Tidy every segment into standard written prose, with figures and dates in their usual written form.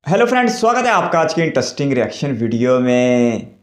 Hello friends, स्वागत है आपका आज के इंटरेस्टिंग रिएक्शन वीडियो में।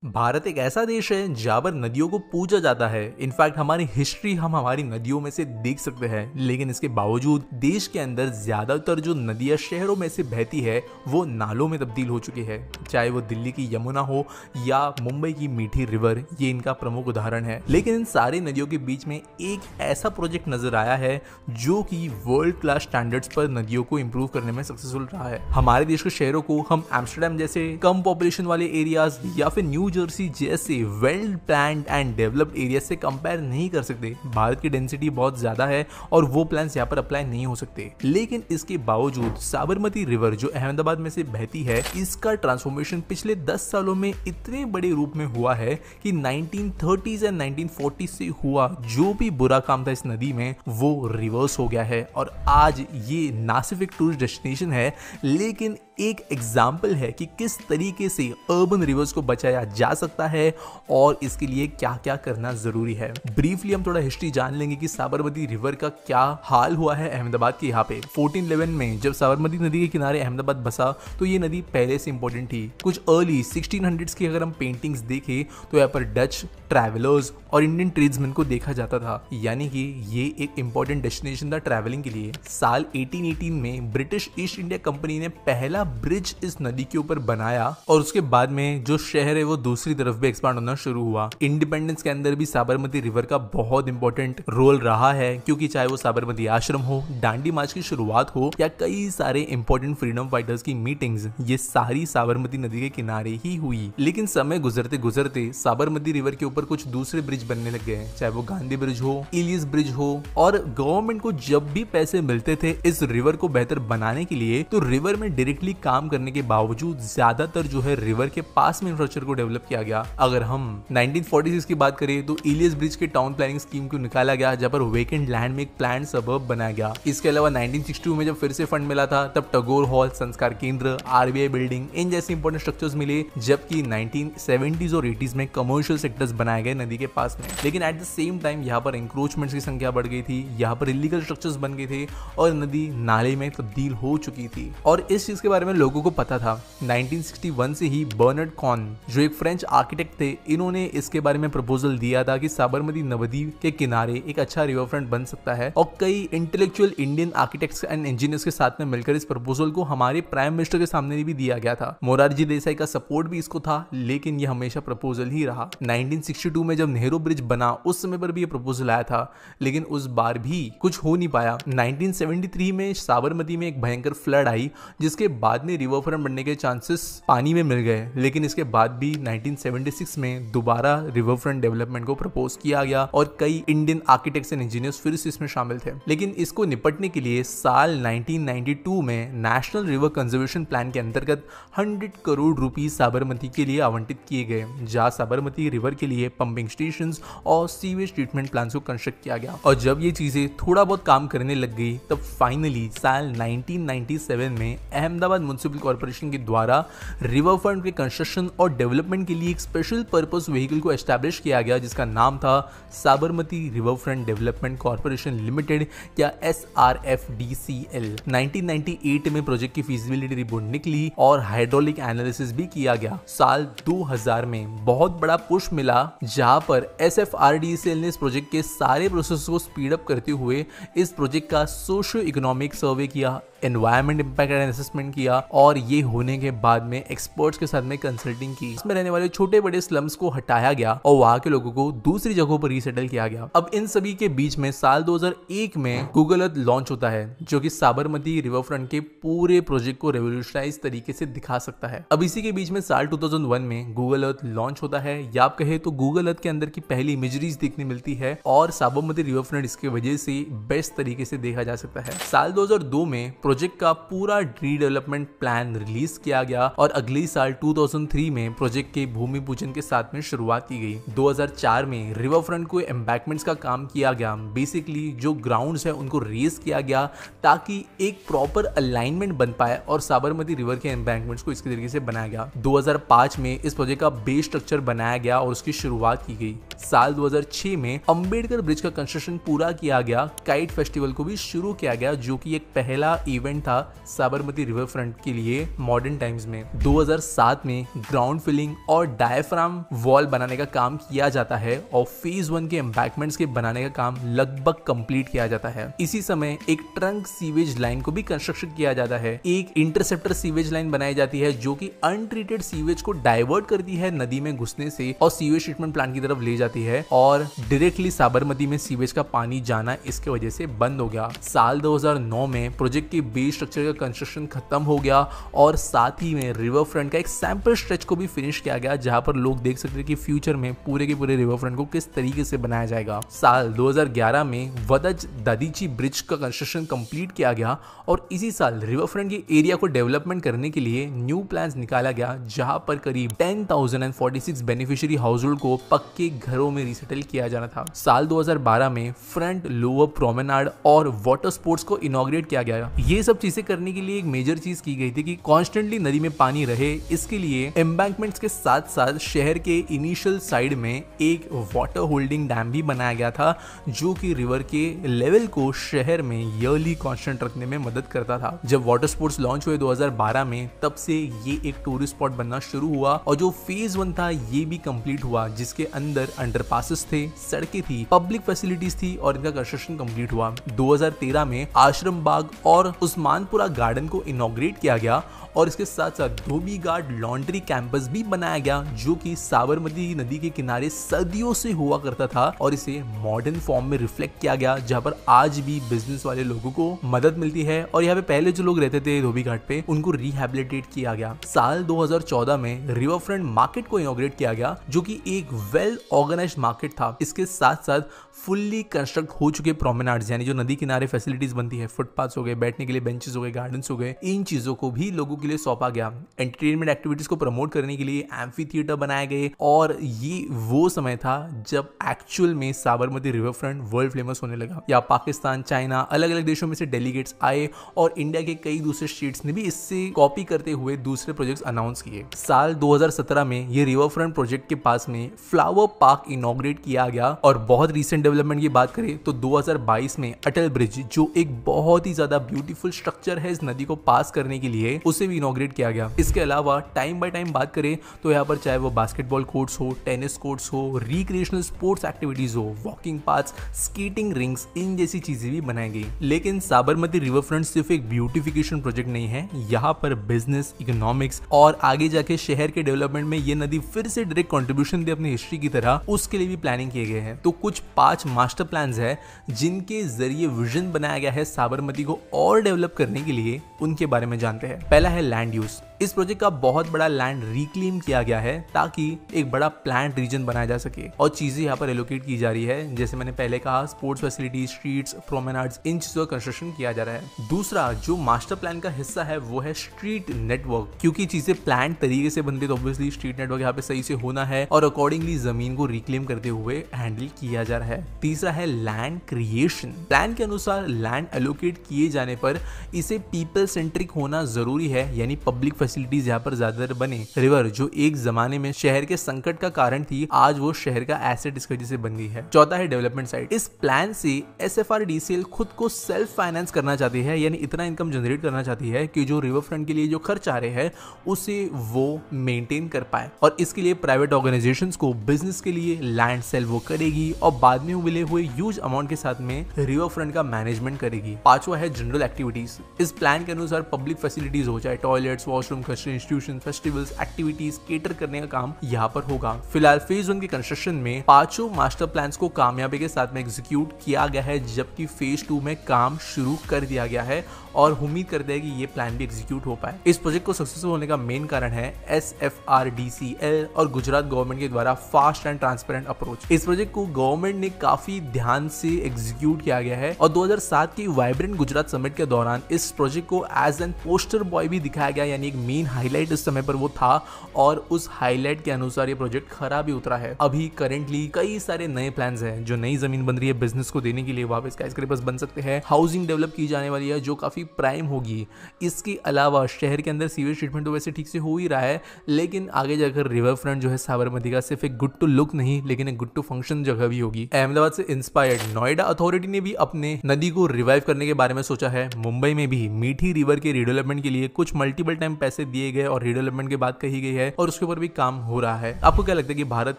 भारत एक ऐसा देश है जहाँ पर नदियों को पूजा जाता है। इनफैक्ट हमारी हिस्ट्री हम हमारी नदियों में से देख सकते हैं, लेकिन इसके बावजूद देश के अंदर ज्यादातर जो नदियाँ शहरों में से बहती है वो नालों में तब्दील हो चुकी है। चाहे वो दिल्ली की यमुना हो या मुंबई की मीठी रिवर, ये इनका प्रमुख उदाहरण है। लेकिन इन सारी नदियों के बीच में एक ऐसा प्रोजेक्ट नजर आया है जो कि वर्ल्ड क्लास स्टैंडर्ड्स पर नदियों को इंप्रूव करने में सक्सेसफुल रहा है। हमारे देश के शहरों को हम एम्स्टर्डम जैसे कम पॉपुलेशन वाले एरियाज या फिर न्यू जर्सी जैसे well planned and developed area से कंपेयर नहीं कर सकते। भारत की डेंसिटी बहुत ज्यादा है और वो प्लान्स यहाँ पर अप्लाई नहीं हो सकते। लेकिन इसके बावजूद साबरमती रिवर जो अहमदाबाद में से बहती है, इसका ट्रांसफॉर्मेशन पिछले 10 सालों में इतने बड़े रूप में हुआ है कि 1930s एंड 1940s से हुआ जो भी बुरा काम था इस नदी में वो रिवर्स हो गया है। और आज ये ना सिर्फ एक टूरिस्ट डेस्टिनेशन है, लेकिन एक एग्जाम्पल है कि किस तरीके से अर्बन रिवर्स को बचाया जा सकता है और इसके लिए क्या क्या करना जरूरी है। ब्रीफली हम थोड़ा हिस्ट्री जान लेंगे कि साबरमती रिवर का क्या हाल हुआ है अहमदाबाद के यहाँ पे। 1411 में जब साबरमती नदी के किनारे अहमदाबाद बसा तो ये नदी पहले से इंपॉर्टेंट थी। कुछ अर्ली 1600s की अगर हम पेंटिंग्स देखें तो यहाँ पर डच ट्रैवलर्स और इंडियन ट्रेड्समैन को देखा जाता था, यानी कि ये एक इंपॉर्टेंट डेस्टिनेशन था ट्रैवलिंग के लिए। साल 1818 में ब्रिटिश ईस्ट इंडिया कंपनी ने पहला ब्रिज इस नदी के ऊपर बनाया और उसके बाद में जो शहर है वो दूसरी तरफ भी एक्सपांड होना शुरू हुआ। इंडिपेंडेंस के अंदर भी साबरमती रिवर का बहुत इंपॉर्टेंट रोल रहा है, क्योंकि चाहे वो साबरमती आश्रम हो, दांडी मार्च की शुरुआत हो या कई सारे इंपॉर्टेंट फ्रीडम फाइटर्स की मीटिंग्स, ये सारी साबरमती नदी के किनारे ही हुई। लेकिन समय गुजरते गुजरते साबरमती रिवर के ऊपर कुछ दूसरे ब्रिज बनने लग गए, चाहे वो गांधी ब्रिज हो, इलियस ब्रिज हो। और गवर्नमेंट को जब भी पैसे मिलते थे इस रिवर को बेहतर बनाने के लिए, तो रिवर में डायरेक्टली काम करने के बावजूद ज्यादातर जो है रिवर के पास में इंफ्रास्ट्रक्चर को डेवलप किया गया। अगर हम 1946 की बात करें तो इलियस ब्रिज के टाउन प्लानिंग स्कीम को निकाला गया, जहां पर वेकेंट लैंड में एक प्लान्ड सबर्ब बनाया गया। इसके अलावा 1962 में जब फिर से फंड मिला था तब टैगोर हॉल, संस्कार केंद्र, आरबीआई बिल्डिंग, इन जैसे इंपॉर्टेंट स्ट्रक्चर्स मिले, जबकि 1970s और 80s में कमर्शियल सेक्टर्स बनाए गए नदी के पास में। लेकिन एट द सेम टाइम यहाँ पर इंक्रोचमेंट्स की संख्या बढ़ गई थी, यहाँ पर इलीगल स्ट्रक्चर्स बन गए थे और नदी नाले में तब्दील हो चुकी थी। और इस चीज के बारे में लोगों को पता था। 1961 से ही बर्नार्ड कॉन जो एक फ्रेंच आर्किटेक्ट थे, इन्होंने इसके बारे में प्रपोजल दिया था कि साबरमती नदी के किनारे एक अच्छा रिवर फ्रंट बन सकता है। और कई intellectual Indian architects and engineers के साथ में मिलकर इस प्रपोजल को हमारे प्राइम मिनिस्टर के सामने भी दिया गया था। मोरारजी देसाई का सपोर्ट भी इसको था, लेकिन यह हमेशा प्रपोजल ही रहा। 1962 में जब नेहरू ब्रिज बना उस समय पर भी ये प्रपोजल आया था, लेकिन उस बार भी कुछ हो नहीं पाया। 1973 में साबरमती में एक भयंकर फ्लड आई, जिसके बाद में रिवर फ्रंट बनने के चांसेस पानी में मिल गए। लेकिन इसके बाद भी 1976 में दोबारा रिवर फ्रंट डेवलपमेंट को प्रपोज किया गया और कई इंडियन आर्किटेक्ट्स एंड इंजीनियर्स फिर से इसमें शामिल थे। लेकिन इसको निपटने के लिए साल 1992 में नेशनल रिवर कंजर्वेशन प्लान के अंतर्गत 100 करोड़ रुपीस साबरमती के लिए आवंटित किए गए, जहां साबरमती रिवर के लिए पंपिंग स्टेशन और सीवेज ट्रीटमेंट प्लान को कंस्ट्रक्ट किया गया। और जब ये चीजें थोड़ा बहुत काम करने लग गई, तब फाइनली साल 1997 में अहमदाबाद म्युनिसिपल कॉर्पोरेशन के द्वारा रिवर फ्रंट के कंस्ट्रक्शन और डेवलपमेंट के लिए एक स्पेशल पर्पस व्हीकल को एस्टैब्लिश किया गया, जिसका नाम था Sabarmati river front development corporation limited या SRFDCL। 1998 में प्रोजेक्ट की फीजिबिलिटी रिपोर्ट निकली और हाइड्रोलिक एनालिसिस भी किया गया। साल 2000 में बहुत बड़ा पुश मिला, जहां पर SFRDCL ने इस प्रोजेक्ट के सारे प्रोसेस को स्पीड अप करते हुए इस प्रोजेक्ट का सोशियो इकोनॉमिक सर्वे किया, एनवायरमेंट इंपैक्ट एंड असेसमेंट किया और ये होने के बाद में एक्सपर्ट्स के साथ में कंसल्टिंग की। इसमें रहने वाले छोटे बड़े स्लम्स को हटाया गया और वहां के लोगों को दूसरी जगहों पर रीसेटल किया गया। अब इन सभी के बीच में साल 2001 में गूगल अर्थ लॉन्च होता है, जो कि साबरमती रिवर फ्रंट के पूरे प्रोजेक्ट को रेवोल्यूशनाइज तरीके से दिखा सकता है। अब इसी के बीच में साल 2001 में गूगल अर्थ लॉन्च होता है, या आप कहे तो गूगल अर्थ के अंदर की पहली इमेजरीज देखने मिलती है और साबरमती रिवर फ्रंट इसके वजह से बेस्ट तरीके से देखा जा सकता है। साल 2002 में प्रोजेक्ट का पूरा रीडेवलपमेंट प्लान रिलीज किया गया और अगले साल 2003 में प्रोजेक्ट के भूमि पूजन के साथ में शुरुआत की गई। 2004 में रिवर फ्रंट को एम्बैंकमेंट्स का काम किया गया। बेसिकली जो ग्राउंड्स है उनको रेज किया गया ताकि एक प्रॉपर अलाइनमेंट बन पाए और साबरमती रिवर के एम्बैंकमेंट्स को इसके तरीके से बनाया गया। 2005 में इस प्रोजेक्ट का बेस स्ट्रक्चर बनाया गया और उसकी शुरुआत की गई। साल 2006 में अंबेडकर ब्रिज का कंस्ट्रक्शन पूरा किया गया। काइट फेस्टिवल को भी शुरू किया गया जो कि एक पहला इवेंट था साबरमती रिवर फ्रंट के लिए मॉडर्न टाइम्स में। 2007 में ग्राउंड फिलिंग और डायफ्राम वॉल बनाने का काम किया जाता है और फेज 1 के एम्बैंकमेंट्स के बनाने का काम लगभग कंप्लीट किया जाता है। इसी समय एक ट्रंक सीवेज लाइन को भी कंस्ट्रक्शन किया जाता है। एक इंटरसेप्टर सीवेज लाइन बनाई जाती है जो कि अनट्रीटेड सीवेज को डाइवर्ट करती है नदी में घुसने से और सीवेज ट्रीटमेंट प्लांट की तरफ ले जाती है और डायरेक्टली साबरमती में सीवेज का पानी जाना इसके वजह से बंद हो गया। साल 2009 में प्रोजेक्ट के बेस स्ट्रक्चर का कंस्ट्रक्शन खत्म हो गया और साथ ही में रिवर फ्रंट का एक सैंपल स्ट्रेच को भी फिनिश किया गया जहां पर लोग देख सकते हैं कि फ्यूचर में पूरे के पूरे रिवर फ्रंट को किस तरीके से बनाया जाएगा। साल 2011 में वदज ददीची ब्रिज का कंस्ट्रक्शन कंप्लीट किया गया और इसी साल रिवर फ्रंट के एरिया को डेवलपमेंट करने के लिए न्यू प्लान्स निकाला गया जहां पर करीब 10,046 बेनिफिशियरी हाउस होल्ड को पक्के घरों में रिसेटल किया जाना था। साल 2012 में फ्रंट लोअर प्रोमेनाड और वाटर स्पोर्ट्स को इनॉग्रेट किया गया। ये सब चीजें करने के लिए एक मेजर चीज की गई थी कि कॉन्स्टेंटली नदी में पानी रहे। इसके लिए एम्बैंकमेंट्स के साथ साथ शहर के इनिशियल साइड में एक वाटर होल्डिंग डैम भी बनाया गया था जो कि रिवर के लेवल को शहर में ईयरली कांस्टेंट रखने में मदद करता था। जब वाटर स्पोर्ट्स लॉन्च हुए 2012 में तब से ये एक टूरिस्ट स्पॉट बनना शुरू हुआ और जो फेज 1 था ये भी कंप्लीट हुआ जिसके अंदर अंडरपासेस थे, सड़कें थी, पब्लिक फैसिलिटीज थी और इनका कंस्ट्रक्शन कंप्लीट हुआ। 2013 में आश्रम बाग और उस्मानपुरा गार्डन को इनॉग्रेट किया गया और इसके साथ साथ धोबी घाट लॉन्ड्री कैंपस भी बनाया गया जो कि साबरमती नदी के किनारे सदियों से हुआ करता था और इसे मॉडर्न फॉर्म में रिफ्लेक्ट किया गया जहां पर आज भी बिजनेस वाले लोगों को मदद मिलती है और यहाँ पे पहले जो लोग रहते थे धोबी घाट पे उनको रिहैबिलिटेट किया गया। साल 2014 में रिवर फ्रंट मार्केट को इनॉग्रेट किया गया जो कि एक वेल ऑर्गेनाइज्ड मार्केट था। इसके साथ साथ फुल्ली कंस्ट्रक्ट हो चुके प्रोमेनाड्स यानी जो नदी किनारे फैसिलिटीज बनती है, फुटपाथ्स हो गए, बैठने के लिए बेंचेस हो गए, गार्डन्स हो गए, इन चीजों को भी लोगों के लिए सौंपा गया। एंटरटेनमेंट एक्टिविटीज को प्रमोट करने के लिए एम्फी थिएटर बनाए गए और ये वो समय था जब एक्चुअल में Sabarmati river front world famous होने लगा। या पाकिस्तान, चाइना, अलग अलग देशों में से डेलीगेट्स आए और इंडिया के कई दूसरे स्टेट्स ने भी इससे कॉपी करते हुए दूसरे प्रोजेक्ट्स अनाउंस किए। साल 2017 में ये रिवर फ्रंट प्रोजेक्ट के पास में फ्लावर पार्क इनॉग्रेट किया गया और बहुत रिसेंट डेवलपमेंट की बात करें तो 2022 में अटल ब्रिज जो एक बहुत ही ज्यादा ब्यूटीफुल स्ट्रक्चर है इस नदी को पास करने के लिए उसे भी इनॉग्रेट किया गया। इसके अलावा टाइम बाय टाइम बात करें तो यहाँ पर चाहे वो बास्केटबॉल कोर्ट्स हो, टेनिस कोर्ट्स हो, रिक्रिएशनल स्पोर्ट्स एक्टिविटीज हो, वॉकिंग पाथ्स, स्केटिंग रिंग्स, इन जैसी चीजें भी बनाई गई। लेकिन साबरमती रिवर फ्रंट सिर्फ एक ब्यूटिफिकेशन प्रोजेक्ट नहीं है, यहाँ पर बिजनेस, इकोनॉमिक्स और आगे जाके शहर के डेवलपमेंट में ये नदी फिर से डायरेक्ट कंट्रीब्यूशन दे अपनी हिस्ट्री की तरह, उसके लिए भी प्लानिंग किए गए हैं। तो कुछ 5 मास्टर प्लान्स है जिनके जरिए विजन बनाया गया है साबरमती को और डेवलप करने के लिए, उनके बारे में जानते हैं। पहला है लैंड यूज। इस प्रोजेक्ट का बहुत बड़ा लैंड रिक्लेम किया गया है ताकि एक बड़ा प्लांट रीजन बनाया जा सके और चीजें यहाँ पर एलोकेट की जा रही है। जैसे मैंने पहले कहा, स्पोर्ट्स फैसिलिटीज, स्ट्रीट्स, प्रोमेनाड्स, इन चीजों का कंस्ट्रक्शन किया जा रहा है। दूसरा जो मास्टर प्लान का हिस्सा है वो है स्ट्रीट नेटवर्क, क्योंकि चीजें प्लान तरीके से बनती है तो ऑब्वियसली स्ट्रीट नेटवर्क यहाँ पे सही से होना है और अकॉर्डिंगली जमीन को रिक्लेम करते हुए हैंडल किया जा रहा है। तीसरा है लैंड क्रिएशन। प्लान के अनुसार लैंड एलोकेट किए जाने पर इसे पीपल सेंट्रिक होना जरूरी है, यानी पब्लिक फैसिलिटीज यहाँ पर ज्यादा बने। रिवर जो एक जमाने में शहर के संकट का कारण थी, आज वो शहर का एसेट इसकी वजह से बन गई है। चौथा है डेवलपमेंट साइड। इस प्लान से SFRDCL खुद को सेल्फ फाइनेंस करना चाहती है, यानी इतना इनकम जनरेट करना चाहती है कि जो रिवर फ्रंट के लिए जो खर्च आ रहे हैं उसे वो मेंटेन कर पाए और इसके लिए प्राइवेट ऑर्गेनाइजेशंस को बिजनेस के लिए लैंड सेल वो करेगी और बाद में मिले हुए ह्यूज अमाउंट के साथ में रिवर फ्रंट का मैनेजमेंट करेगी। पांचवा है जनरल एक्टिविटीज। इस प्लान के अनुसार पब्लिक फैसिलिटीज हो, चाहे toilets, washroom, classroom, cultural institution, festivals, activities cater करने का काम यहाँ पर होगा। फिलहाल फेज 1 के कंस्ट्रक्शन में 5 मास्टर प्लान्स को कामयाबी के साथ में एग्जीक्यूट किया गया है, जबकि फेज 2 में काम शुरू कर दिया गया है और उम्मीद करते हैं कि ये प्लान भी एग्जीक्यूट हो पाए। इस प्रोजेक्ट को सक्सेसफुल होने का मेन कारण है SFRDCL और गुजरात गवर्नमेंट के द्वारा फास्ट एंड ट्रांसपेरेंट अप्रोच। इस प्रोजेक्ट को गवर्नमेंट ने काफी ध्यान से एग्जीक्यूट किया गया है और 2007 के वाइब्रेंट गुजरात समिट के दौरान इस प्रोजेक्ट को एज एन पोस्टर बॉय भी दिखाया गया, यानी एक मेन हाईलाइट उस समय पर वो था और उस हाईलाइट के अनुसार ये प्रोजेक्ट खरा भी उतरा है। अभी करेंटली कई सारे नए प्लान्स हैं, जो नई जमीन बन रही है बिजनेस को देने के लिए, वहां पे स्काईस्क्रेपर्स बन सकते हैं, हाउसिंग डेवलप की जाने वाली है जो काफी प्राइम होगी। इसके अलावा शहर के अंदर सीवेज ट्रीटमेंट तो वैसे ठीक से हो ही रहा है, लेकिन आगे जाकर रिवर फ्रंट जो है साबरमती का सिर्फ एक गुड टू लुक नहीं लेकिन एक गुड टू फंक्शन जगह भी होगी। अहमदाबाद से इंस्पायर्ड नोएडा अथॉरिटी ने भी अपने नदी को रिवाइव करने के बारे में सोचा है। मुंबई में भी मीठी रिवर के रिडेवलपमेंट के लिए कुछ मल्टीपल टाइम पैसे दिए गए और रिडेवलपमेंट की बात कही गई है और उसके ऊपर भी काम हो रहा है। आपको क्या लगता है कि भारत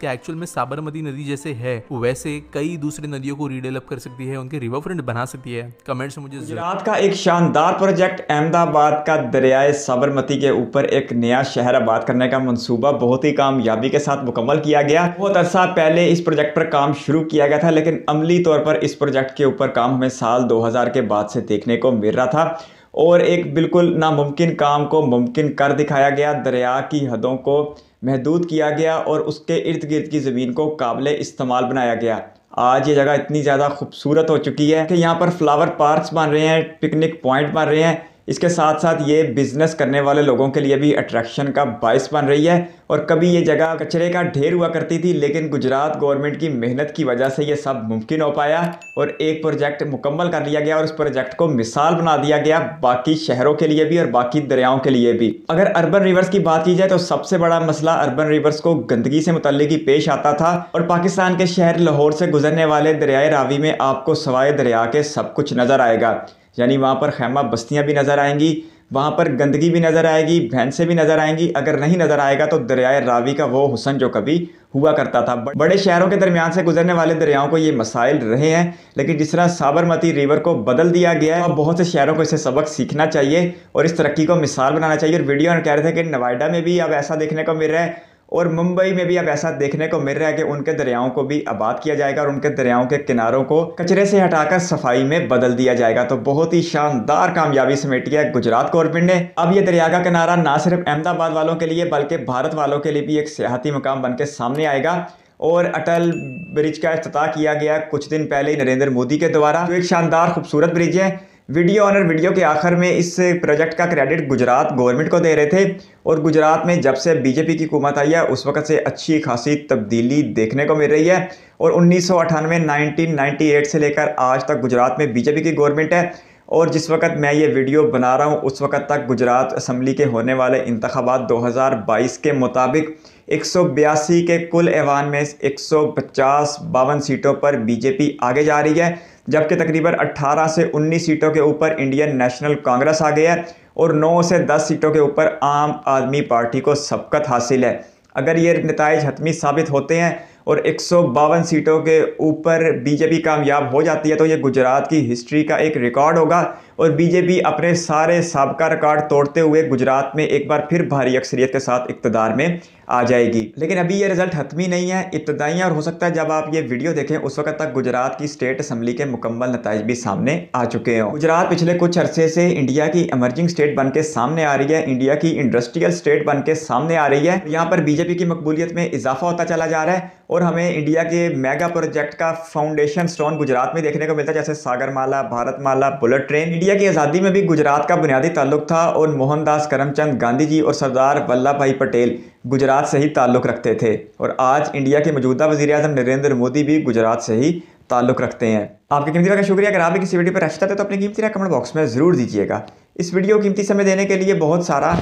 के एक्चुअल में साबरमती नदी जैसे है वैसे कई दूसरी नदियों को रिडेवलप कर सकती है, उनके रिवर फ्रंट बना सकती है? कमेंट से मुझे। गुजरात का एक शानदार प्रोजेक्ट अहमदाबाद का दरियाए साबरमती के ऊपर एक नया शहर आबाद करने का मंसूबा बहुत ही कामयाबी के साथ मुकम्मल किया गया। बहुत अरसा पहले इस प्रोजेक्ट पर काम शुरू किया गया था, लेकिन अमली तौर पर इस प्रोजेक्ट के ऊपर काम हमें साल 2000 के बाद से देखने को मिल रहा था और एक बिल्कुल नामुमकिन काम को मुमकिन कर दिखाया गया। दरिया की हदों को महदूद किया गया और उसके इर्द गिर्द की ज़मीन को काबिल इस्तेमाल बनाया गया। आज ये जगह इतनी ज़्यादा खूबसूरत हो चुकी है कि यहाँ पर फ्लावर पार्क्स बन रहे हैं, पिकनिक पॉइंट बन रहे हैं। इसके साथ साथ ये बिज़नेस करने वाले लोगों के लिए भी अट्रैक्शन का बाइस बन रही है। और कभी ये जगह कचरे का ढेर हुआ करती थी, लेकिन गुजरात गवर्नमेंट की मेहनत की वजह से ये सब मुमकिन हो पाया और एक प्रोजेक्ट मुकम्मल कर लिया गया और उस प्रोजेक्ट को मिसाल बना दिया गया बाकी शहरों के लिए भी और बाकी दरियाओं के लिए भी। अगर अर्बन रिवर्स की बात की जाए तो सबसे बड़ा मसला अर्बन रिवर्स को गंदगी से मुतल्लिक ही पेश आता था और पाकिस्तान के शहर लाहौर से गुजरने वाले दरियाए रावी में आपको सवाए दरिया के सब कुछ नज़र आएगा, यानी वहाँ पर खैमा बस्तियाँ भी नज़र आएंगी, वहाँ पर गंदगी भी नज़र आएगी, भैंसें भी नज़र आएंगी। अगर नहीं नज़र आएगा तो दरियाए रावी का वो हुस्न जो कभी हुआ करता था। बड़े शहरों के दरमियान से गुजरने वाले दरियाओं को ये मसाइल रहे हैं, लेकिन जिस तरह साबरमती रिवर को बदल दिया गया है, अब बहुत से शहरों को इससे सबक सीखना चाहिए और इस तरक्की को मिसाल बनाना चाहिए। और वीडियो में कह रहे थे कि नोएडा में भी अब ऐसा देखने को मिल रहा है और मुंबई में भी अब ऐसा देखने को मिल रहा है कि उनके दरियाओं को भी आबाद किया जाएगा और उनके दरियाओं के किनारों को कचरे से हटाकर सफाई में बदल दिया जाएगा। तो बहुत ही शानदार कामयाबी समेटी है गुजरात गवर्नमेंट ने। अब ये दरिया का किनारा ना सिर्फ अहमदाबाद वालों के लिए बल्कि भारत वालों के लिए भी एक सियाहती मकाम बन के सामने आएगा। और अटल ब्रिज का इफ्तिताह किया गया कुछ दिन पहले नरेंद्र मोदी के द्वारा, जो एक शानदार खूबसूरत ब्रिज है। वीडियो ऑनर वीडियो के आखिर में इस प्रोजेक्ट का क्रेडिट गुजरात गवर्नमेंट को दे रहे थे और गुजरात में जब से बीजेपी की हुकूमत आई है उस वक्त से अच्छी खासी तब्दीली देखने को मिल रही है। और 1998 से लेकर आज तक गुजरात में बीजेपी की गवर्नमेंट है और जिस वक्त मैं ये वीडियो बना रहा हूँ उस वक्त तक गुजरात असम्बली के होने वाले इंतखाबात 2022 के मुताबिक 182 के कुल ऐवान में 152 सीटों पर बीजेपी आगे जा रही है, जबकि तकरीबन 18 से 19 सीटों के ऊपर इंडियन नेशनल कांग्रेस आ गया है और 9 से 10 सीटों के ऊपर आम आदमी पार्टी को सबकत हासिल है। अगर ये नताइज हतमी साबित होते हैं और 152 सीटों के ऊपर बीजेपी कामयाब हो जाती है तो ये गुजरात की हिस्ट्री का एक रिकॉर्ड होगा और बीजेपी अपने सारे साबका रिकॉर्ड तोड़ते हुए गुजरात में एक बार फिर भारी अक्सरियत के साथ इक़्तिदार में आ जाएगी। लेकिन अभी ये रिजल्ट हतमी नहीं है, इब्तदाई और हो सकता है जब आप ये वीडियो देखें उस वक्त तक गुजरात की स्टेट असम्बली के मुकम्मल नताइज भी सामने आ चुके हों। गुजरात पिछले कुछ अरसे से इंडिया की एमर्जिंग स्टेट बन के सामने आ रही है, इंडिया की इंडस्ट्रियल स्टेट बन के सामने आ रही है। यहाँ पर बीजेपी की मकबूलियत में इजाफा होता चला जा रहा है और हमें इंडिया के मेगा प्रोजेक्ट का फाउंडेशन स्टोन गुजरात में देखने को मिलता है, जैसे Sagarmala, Bharatmala, bullet train. India की आज़ादी में भी गुजरात का बुनियादी ताल्लुक था और मोहनदास करमचंद गांधी जी और सरदार वल्लभ भाई पटेल गुजरात से ही ताल्लुक़ रखते थे और आज इंडिया के मौजूदा वज़ीर-ए-आज़म नरेंद्र मोदी भी गुजरात से ही ताल्लुक़ रखते हैं। आपके कीमती वक्त का शुक्रिया। अगर आप भी किसी वीडियो पर रखते तो अपनी कीमती राय कमेंट बॉक्स में ज़रूर दीजिएगा। इस वीडियो कीमती समय देने के लिए बहुत सारा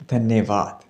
धन्यवाद।